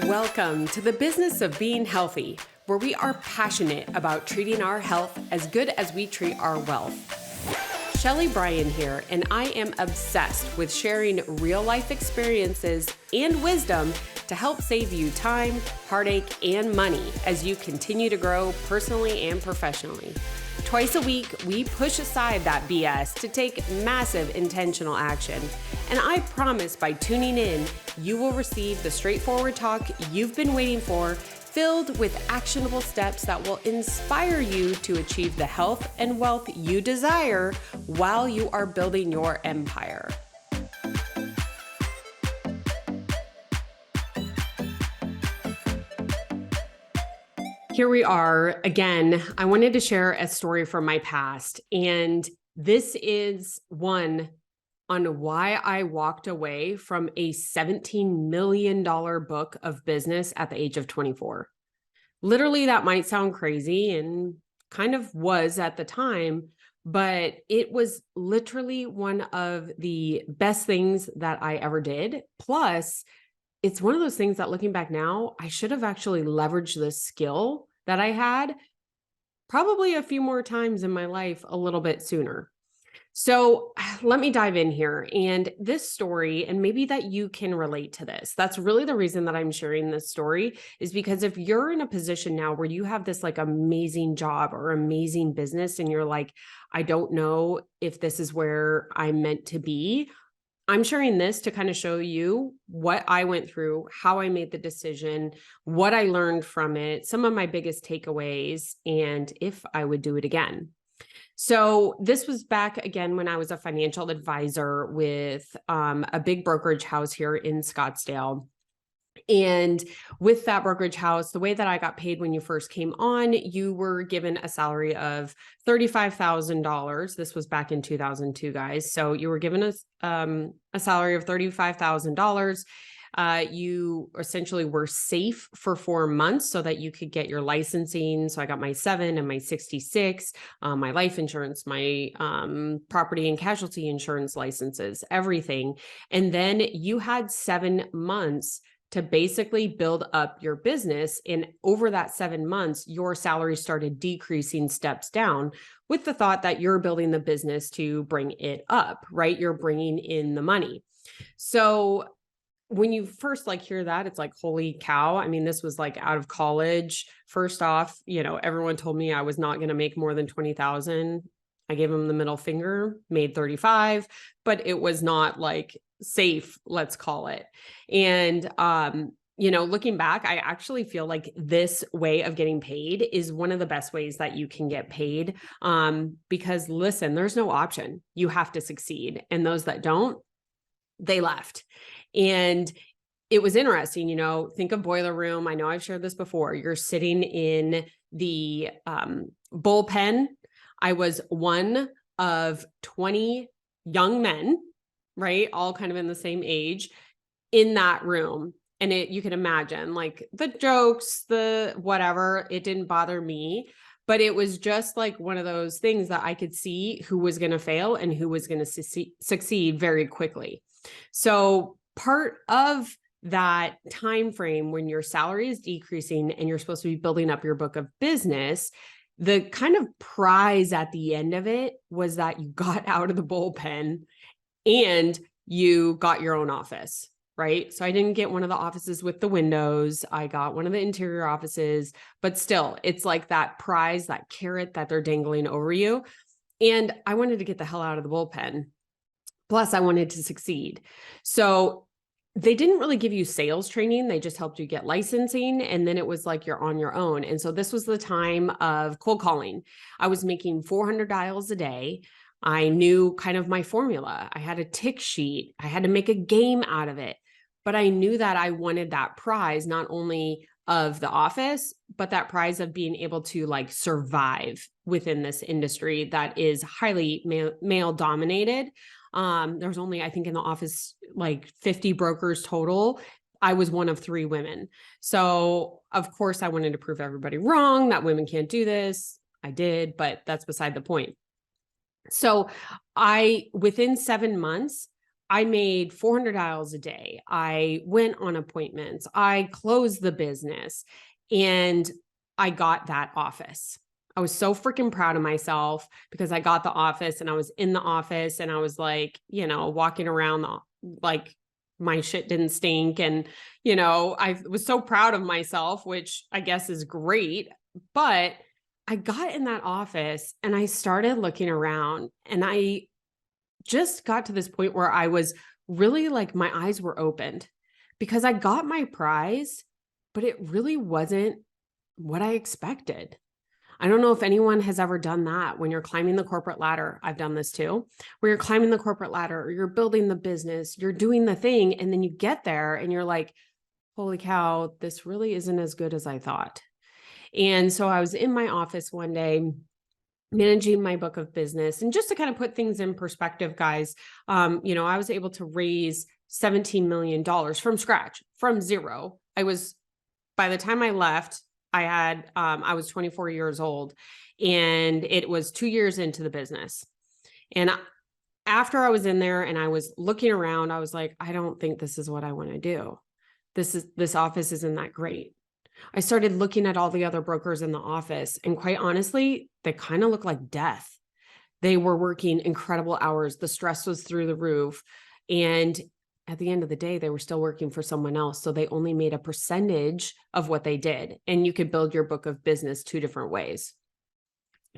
Welcome to the business of being healthy, where we are passionate about treating our health as good as we treat our wealth. Shelly Bryan here, and I am obsessed with sharing real life experiences and wisdom to help save you time, heartache, and money as you continue to grow personally and professionally. Twice a week, we push aside that BS to take massive intentional action. And I promise by tuning in, you will receive the straightforward talk you've been waiting for, filled with actionable steps that will inspire you to achieve the health and wealth you desire while you are building your empire. Here we are again. I wanted to share a story from my past, and this is one on why I walked away from a $17 million book of business at the age of 24. Literally, that might sound crazy and kind of was at the time, but it was literally one of the best things that I ever did. Plus, it's one of those things that looking back now, I should have actually leveraged this skill that I had probably a few more times in my life a little bit sooner. So let me dive in here. And this story, and maybe that you can relate to this. That's really the reason that I'm sharing this story, is because if you're in a position now where you have this like amazing job or amazing business and you're like, I don't know if this is where I'm meant to be, I'm sharing this to kind of show you what I went through, how I made the decision, what I learned from it, some of my biggest takeaways, and if I would do it again. So this was back again when I was a financial advisor with a big brokerage house here in Scottsdale. And with that brokerage house, the way that I got paid when you first came on, you were given a salary of $35,000. This was back in 2002, guys. So you were given a salary of $35,000. You essentially were safe for 4 months so that you could get your licensing. So I got my 7 and my 66, my life insurance, my property and casualty insurance licenses, everything. And then you had 7 months to basically build up your business. And over that 7 months, your salary started decreasing steps down with the thought that you're building the business to bring it up, right? You're bringing in the money. So when you first hear that, it's like, holy cow. I mean, this was like out of college. First off, everyone told me I was not going to make more than 20,000. I gave them the middle finger, made 35, but it was not like safe, let's call it. And, looking back, I actually feel like this way of getting paid is one of the best ways that you can get paid. Because listen, there's no option. You have to succeed. And those that don't, they left. And it was interesting, think of boiler room. I know I've shared this before. You're sitting in the bullpen. I was one of 20 young men, right? All kind of in the same age in that room. And you can imagine like the jokes, the whatever, it didn't bother me, but it was just like one of those things that I could see who was going to fail and who was going to succeed very quickly. So part of that time frame when your salary is decreasing and you're supposed to be building up your book of business, the kind of prize at the end of it was that you got out of the bullpen and you got your own office, right? So I didn't get one of the offices with the windows. I got one of the interior offices, but still, it's like that prize, that carrot that they're dangling over you. And I wanted to get the hell out of the bullpen. Plus, I wanted to succeed. So they didn't really give you sales training. They just helped you get licensing. And then it was like you're on your own. And so this was the time of cold calling. I was making 400 dials a day. I knew kind of my formula. I had a tick sheet. I had to make a game out of it. But I knew that I wanted that prize, not only of the office, but that prize of being able to survive within this industry that is highly male dominated. There was only, I think in the office, 50 brokers total. I was one of 3 women. So of course I wanted to prove everybody wrong, that women can't do this. I did, but that's beside the point. So within 7 months, I made 400 dials a day. I went on appointments. I closed the business and I got that office. I was so freaking proud of myself because I got the office and I was in the office and I was like, walking around like my shit didn't stink. And, I was so proud of myself, which I guess is great. But I got in that office and I started looking around and I just got to this point where I was really like my eyes were opened because I got my prize, but it really wasn't what I expected. I don't know if anyone has ever done that when you're climbing the corporate ladder. I've done this too, where you're climbing the corporate ladder, or you're building the business, you're doing the thing, and then you get there and you're like, holy cow, this really isn't as good as I thought. And so I was in my office one day managing my book of business. And just to kind of put things in perspective, guys, I was able to raise $17 million from scratch, from zero. By the time I left, I was 24 years old and it was 2 years into the business. And after I was in there and I was looking around, I was like, I don't think this is what I want to do. This office isn't that great. I started looking at all the other brokers in the office, and quite honestly, they kind of looked like death. They were working incredible hours. The stress was through the roof. And at the end of the day, they were still working for someone else. So they only made a percentage of what they did. And you could build your book of business 2 different ways.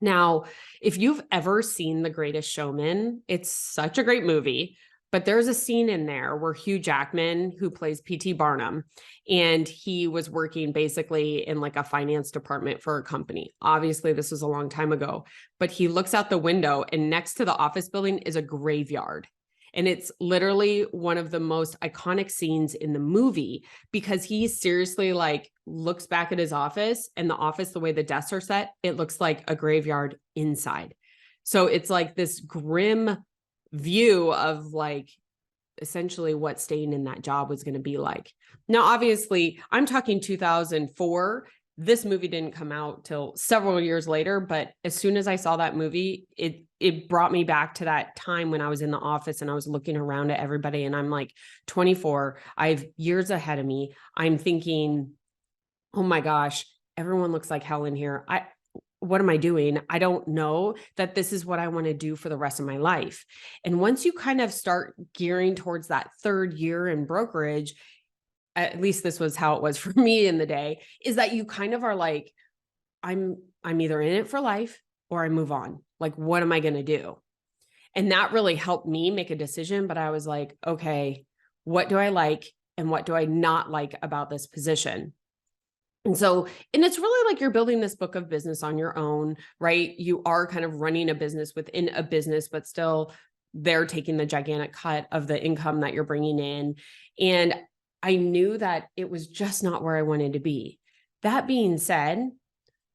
Now, if you've ever seen The Greatest Showman, it's such a great movie. But there's a scene in there where Hugh Jackman, who plays P.T. Barnum, and he was working basically in like a finance department for a company. Obviously, this was a long time ago, but he looks out the window and next to the office building is a graveyard. And it's literally one of the most iconic scenes in the movie because he seriously like looks back at his office, and the office, the way the desks are set, it looks like a graveyard inside. So it's like this grim view of like essentially what staying in that job was going to be like. Now, obviously, I'm talking 2004. This movie didn't come out till several years later, but as soon as I saw that movie, it brought me back to that time when I was in the office and I was looking around at everybody and I'm like 24, I have years ahead of me. I'm thinking, oh my gosh, everyone looks like hell in here. What am I doing? I don't know that this is what I want to do for the rest of my life. And once you kind of start gearing towards that 3rd year in brokerage, at least this was how it was for me in the day, is that you kind of are like, I'm either in it for life or I move on. Like, what am I going to do? And that really helped me make a decision. But I was like, okay, what do I like and what do I not like about this position? And it's really like you're building this book of business on your own, right? You are kind of running a business within a business, but still they're taking the gigantic cut of the income that you're bringing in. And I knew that it was just not where I wanted to be. That being said,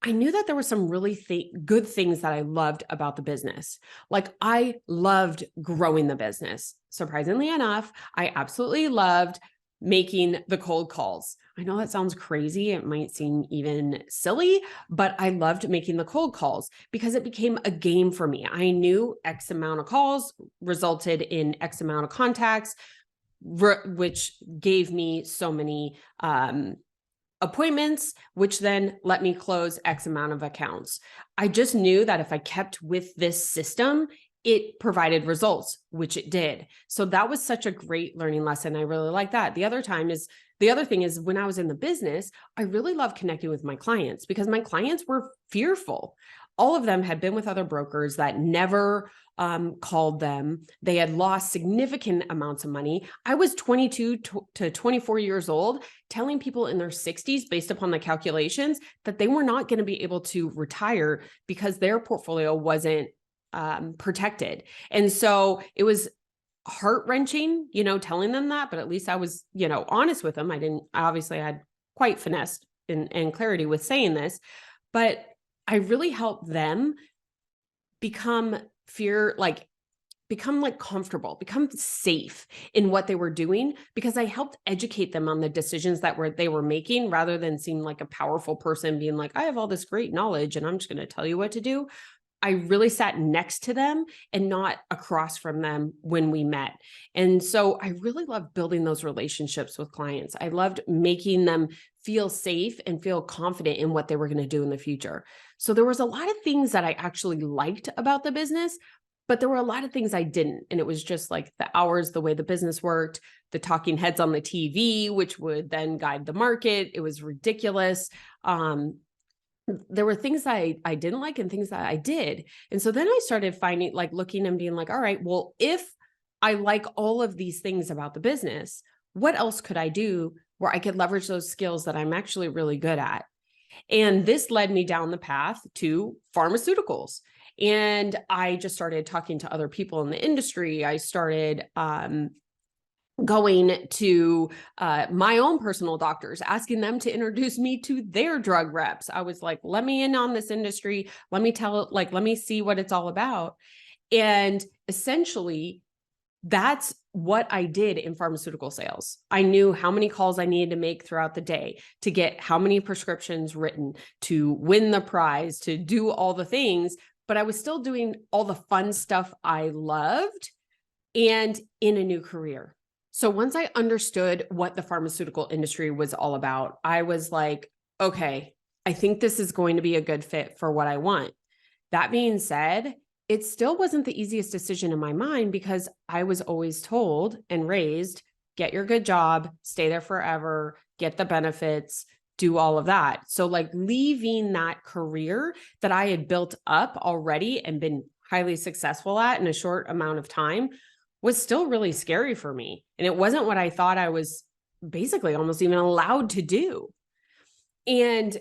I knew that there were some really good things that I loved about the business. Like I loved growing the business. Surprisingly enough, I absolutely loved making the cold calls. I know that sounds crazy. It might seem even silly, but I loved making the cold calls because it became a game for me. I knew X amount of calls resulted in X amount of contacts, which gave me so many appointments, which then let me close X amount of accounts. I just knew that if I kept with this system, it provided results, which it did. So that was such a great learning lesson. I really like that. The other thing is when I was in the business, I really loved connecting with my clients because my clients were fearful. All of them had been with other brokers that never called them. They had lost significant amounts of money. I was 22 to 24 years old, telling people in their 60s, based upon the calculations, that they were not going to be able to retire because their portfolio wasn't protected. And so it was heart-wrenching, telling them that, but at least I was, honest with them. I had quite finesse and clarity with saying this, but I really helped them become comfortable, become safe in what they were doing because I helped educate them on the decisions that they were making rather than seem like a powerful person being like, I have all this great knowledge and I'm just going to tell you what to do. I really sat next to them and not across from them when we met. And so I really loved building those relationships with clients. I loved making them feel safe and feel confident in what they were going to do in the future. So there was a lot of things that I actually liked about the business, but there were a lot of things I didn't. And it was just like the hours, the way the business worked, the talking heads on the TV, which would then guide the market. It was ridiculous. There were things I didn't like and things that I did. And so then I started finding, like, looking and being like, all right, well, if I like all of these things about the business, what else could I do where I could leverage those skills that I'm actually really good at? And this led me down the path to pharmaceuticals. And I just started talking to other people in the industry. I started going to my own personal doctors, asking them to introduce me to their drug reps. I was like, let me in on this industry. Let me see what it's all about. And essentially, that's what I did in pharmaceutical sales. I knew how many calls I needed to make throughout the day to get how many prescriptions written, to win the prize, to do all the things, but I was still doing all the fun stuff I loved and in a new career. So once I understood what the pharmaceutical industry was all about, I was like, okay, I think this is going to be a good fit for what I want. That being said, it still wasn't the easiest decision in my mind because I was always told and raised, get your good job, stay there forever, get the benefits, do all of that. So like leaving that career that I had built up already and been highly successful at in a short amount of time was still really scary for me. And it wasn't what I thought I was basically almost even allowed to do. And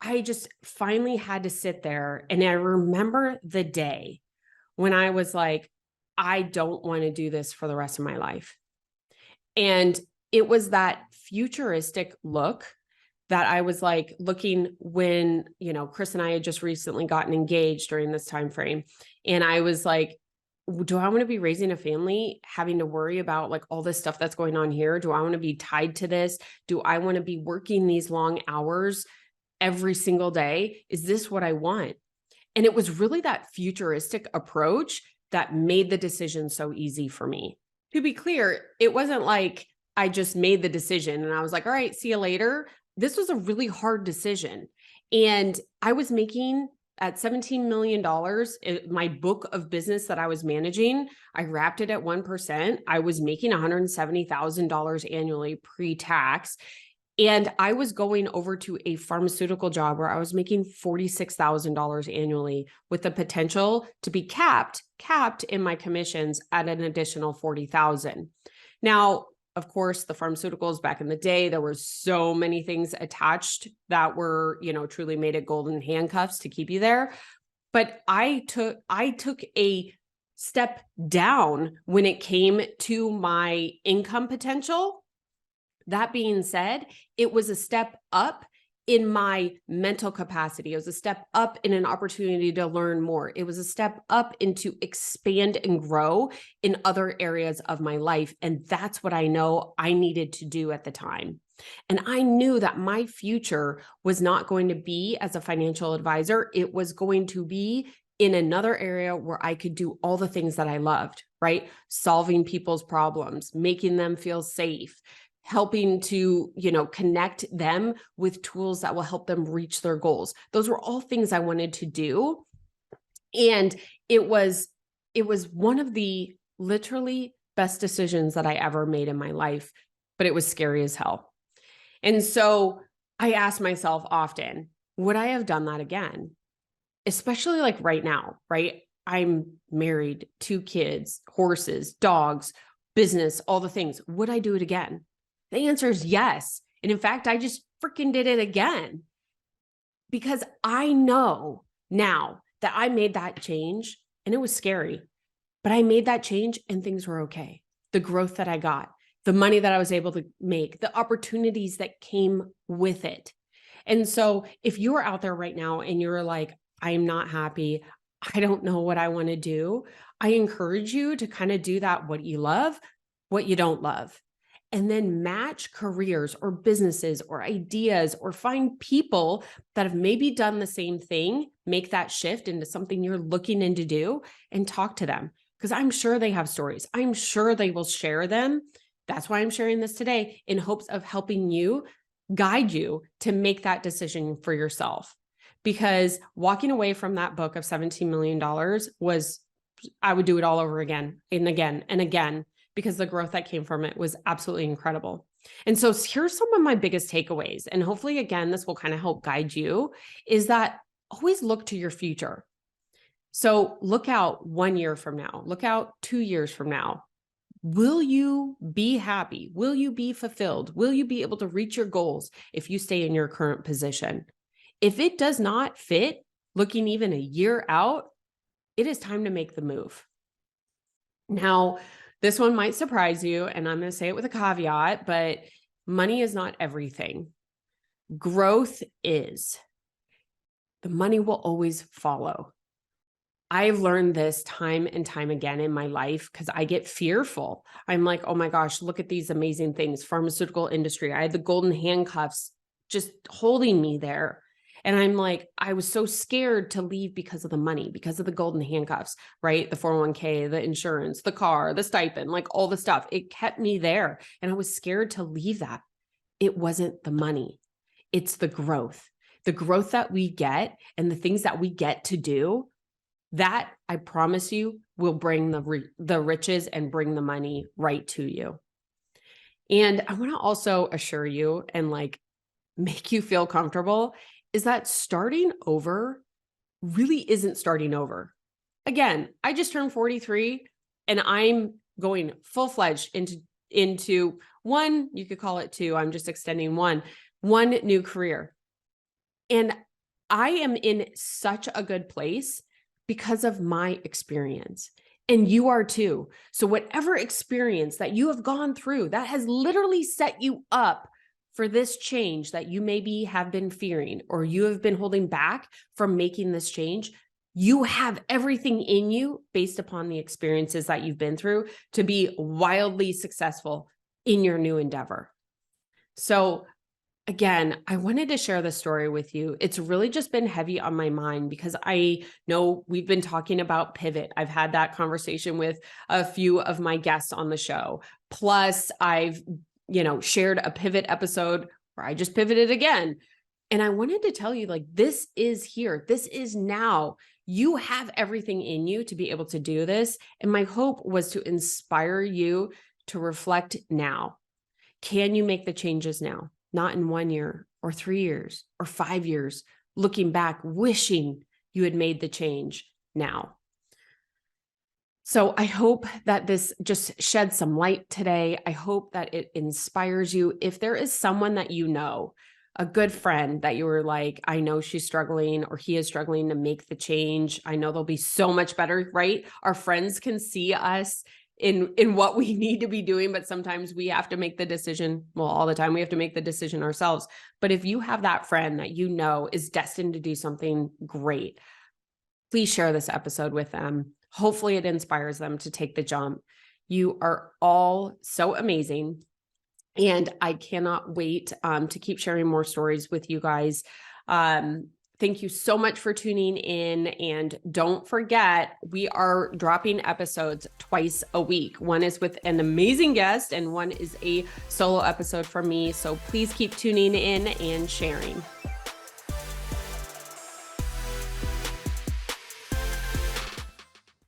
I just finally had to sit there. And I remember the day when I was like, I don't want to do this for the rest of my life. And it was that futuristic look that I was like looking when, Chris and I had just recently gotten engaged during this time frame. And I was like, do I want to be raising a family, having to worry about like all this stuff that's going on here? Do I want to be tied to this? Do I want to be working these long hours every single day? Is this what I want? And it was really that futuristic approach that made the decision so easy for me. To be clear, it wasn't like I just made the decision and I was like, all right, see you later. This was a really hard decision. And I was making at $17 million, my book of business that I was managing, I wrapped it at 1%. I was making $170,000 annually pre-tax. And I was going over to a pharmaceutical job where I was making $46,000 annually with the potential to be capped in my commissions at an additional $40,000. Now, of course, the pharmaceuticals back in the day, there were so many things attached that were, truly made it golden handcuffs to keep you there. But I took a step down when it came to my income potential. That being said, it was a step up in my mental capacity. It was a step up in an opportunity to learn more. It was a step up into expand and grow in other areas of my life. And that's what I know I needed to do at the time. And I knew that my future was not going to be as a financial advisor. It was going to be in another area where I could do all the things that I loved, right? Solving people's problems, making them feel safe, helping to, connect them with tools that will help them reach their goals. Those were all things I wanted to do. And it was one of the literally best decisions that I ever made in my life, but it was scary as hell. And so I asked myself often, would I have done that again? Especially like right now, right? I'm married, 2 kids, horses, dogs, business, all the things. Would I do it again? The answer is yes. And in fact, I just freaking did it again because I know now that I made that change and it was scary, but I made that change and things were okay. The growth that I got, the money that I was able to make, the opportunities that came with it. And so if you are out there right now and you're like, I'm not happy, I don't know what I want to do, I encourage you to kind of do that, what you love, what you don't love. and then match careers or businesses or ideas, or find people that have maybe done the same thing, make that shift into something you're looking into do, and talk to them. Because I'm sure they have stories. I'm sure they will share them. That's why I'm sharing this today, in hopes of helping you, guide you to make that decision for yourself. Because walking away from that book of $17 million was, I would do it all over again and again and again, because the growth that came from it was absolutely incredible. And so here's some of my biggest takeaways. And hopefully, again, this will kind of help guide you, is that always look to your future. So look out 1 year from now, look out 2 years from now. Will you be happy? Will you be fulfilled? Will you be able to reach your goals if you stay in your current position? If it does not fit, looking even a year out, it is time to make the move. Now, this one might surprise you, and I'm going to say it with a caveat, but money is not everything. Growth is. The money will always follow. I've learned this time and time again in my life, because I get fearful. I'm like, oh my gosh, look at these amazing things. Pharmaceutical industry. I had the golden handcuffs just holding me there. And I'm like, I was so scared to leave because of the money, because of the golden handcuffs, right? The 401k, the insurance, the car, the stipend, like all the stuff. It kept me there. And I was scared to leave that. It wasn't the money. It's the growth that we get, and the things that we get to do. That, I promise you, will bring the riches and bring the money right to you. And I want to also assure you, and like make you feel comfortable, is that starting over really isn't starting over. Again, I just turned 43, and I'm going full-fledged into one, you could call it two, I'm just extending one new career. And I am in such a good place because of my experience. And you are too. So whatever experience that you have gone through, that has literally set you up for this change that you maybe have been fearing, or you have been holding back from making this change, you have everything in you, based upon the experiences that you've been through, to be wildly successful in your new endeavor. So again, I wanted to share this story with you. It's really just been heavy on my mind, because I know we've been talking about pivot. I've had that conversation with a few of my guests on the show. Plus, I've, shared a pivot episode where I just pivoted again. And I wanted to tell you, like, this is here. This is now. You have everything in you to be able to do this. And my hope was to inspire you to reflect now. Can you make the changes now? Not in 1 year or 3 years or 5 years, looking back, wishing you had made the change now. So I hope that this just sheds some light today. I hope that it inspires you. If there is someone that you know, a good friend that you were like, I know she's struggling or he is struggling to make the change, I know they'll be so much better, right? Our friends can see us in what we need to be doing, but sometimes we have to make the decision. Well, all the time we have to make the decision ourselves. But if you have that friend that you know is destined to do something great, please share this episode with them. Hopefully it inspires them to take the jump. You are all so amazing. And I cannot wait to keep sharing more stories with you guys. Thank you so much for tuning in. And don't forget, we are dropping episodes twice a week. One is with an amazing guest, and one is a solo episode from me. So please keep tuning in and sharing.